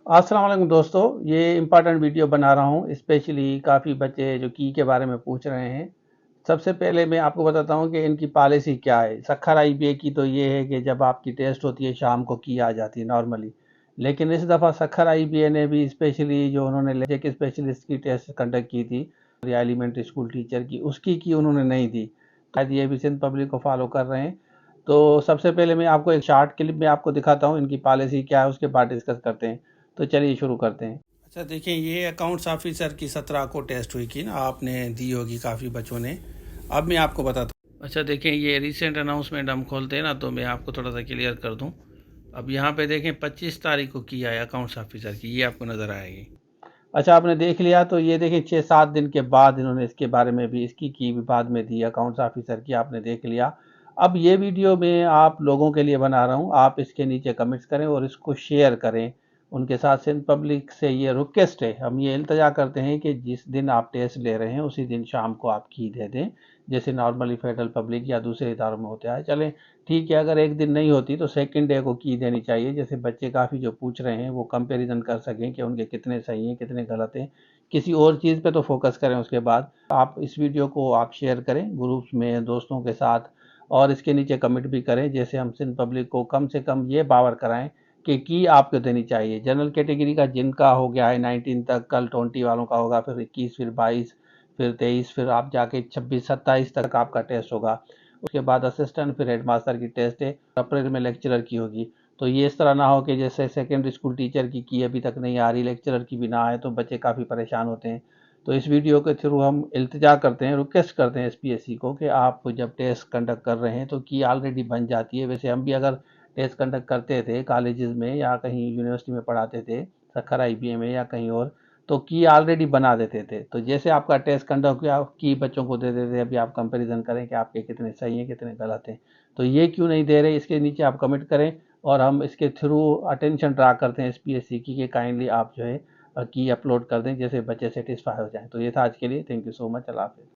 अस्सलाम वालेकुम दोस्तों, ये इम्पॉर्टेंट वीडियो बना रहा हूँ स्पेशली काफ़ी बच्चे जो की के बारे में पूछ रहे हैं। सबसे पहले मैं आपको बताता हूँ कि इनकी पॉलिसी क्या है। सखर आईबीए की तो ये है कि जब आपकी टेस्ट होती है शाम को की आ जाती है नॉर्मली, लेकिन इस दफ़ा सखर आईबीए ने भी स्पेशली जो उन्होंने लैंग्वेज स्पेशलिस्ट की टेस्ट कंडक्ट की थी या एलिमेंट्री स्कूल टीचर की, उसकी की उन्होंने नहीं दी। शायद ये भी सिंध पब्लिक को फॉलो कर रहे हैं। तो सबसे पहले मैं आपको एक शॉर्ट क्लिप में आपको दिखाता हूँ इनकी पॉलिसी क्या है, उसके बाद डिस्कस करते हैं। तो चलिए शुरू करते हैं। अच्छा देखिए, ये अकाउंट्स ऑफिसर की 17 को टेस्ट हुई थी ना, आपने दी होगी काफ़ी बच्चों ने। अब मैं आपको बताता हूँ। अच्छा देखिए, ये रिसेंट अनाउंसमेंट हम खोलते हैं ना, तो मैं आपको थोड़ा सा क्लियर कर दूँ। अब यहाँ पे देखें 25 तारीख को किया है अकाउंट्स ऑफिसर की, ये आपको नज़र आएगी। अच्छा आपने देख लिया, तो ये देखिए 6-7 दिन के बाद इन्होंने इसके बारे में भी इसकी की भी बाद में दी अकाउंट्स ऑफिसर की, आपने देख लिया। अब ये वीडियो मैं आप लोगों के लिए बना रहा हूँ, आप इसके नीचे कमेंट्स करें और इसको शेयर करें उनके साथ। सिंध पब्लिक से ये रिक्वेस्ट है, हम ये इल्तजा करते हैं कि जिस दिन आप टेस्ट ले रहे हैं उसी दिन शाम को आप की दे दें, जैसे नॉर्मली फेडरल पब्लिक या दूसरे इदारों में होता है। चलें ठीक है, अगर एक दिन नहीं होती तो सेकंड डे को की देनी चाहिए, जैसे बच्चे काफ़ी जो पूछ रहे हैं वो कंपैरिजन कर सकें कि उनके कितने सही हैं कितने गलत हैं। किसी और चीज़ पे तो फोकस करें। उसके बाद आप इस वीडियो को आप शेयर करें ग्रुप्स में दोस्तों के साथ, और इसके नीचे कमेंट भी करें, जैसे हम सिंध पब्लिक को कम से कम ये बावर कराएं कि की आपको देनी चाहिए। जनरल कैटेगरी का जिनका हो गया है 19 तक, कल 20 वालों का होगा, फिर 21, फिर 22, फिर 23, फिर आप जाके 26-27 तक आपका टेस्ट होगा। उसके बाद असिस्टेंट, फिर हेडमास्टर की टेस्ट है, अप्रैल में लेक्चरर की होगी। तो ये इस तरह ना हो कि जैसे सेकेंडरी स्कूल टीचर की अभी तक नहीं आ रही, लेक्चरर की भी ना आए, तो बच्चे काफ़ी परेशान होते हैं। तो इस वीडियो के थ्रू हम इल्तिजा करते हैं, रिक्वेस्ट करते हैं एसपीएससी को कि आप जब टेस्ट कंडक्ट कर रहे हैं तो की ऑलरेडी बन जाती है। वैसे हम भी अगर टेस्ट कंडक्ट करते थे कॉलेजेस में या कहीं यूनिवर्सिटी में पढ़ाते थे, सखर आईबीए में या कहीं और, तो की ऑलरेडी बना देते थे। तो जैसे आपका टेस्ट कंडक्ट किया, की बच्चों को दे देते, अभी आप कंपैरिजन करें कि आपके कितने सही हैं कितने गलत हैं। तो ये क्यों नहीं दे रहे, इसके नीचे आप कमेंट करें, और हम इसके थ्रू अटेंशन ड्रा करते हैं एसपीएससी की कि काइंडली आप जो है की अपलोड कर दें, जैसे बच्चे सेटिस्फाई हो जाएं। तो ये था आज के लिए, थैंक यू सो मच, अल्लाह हाफिज़।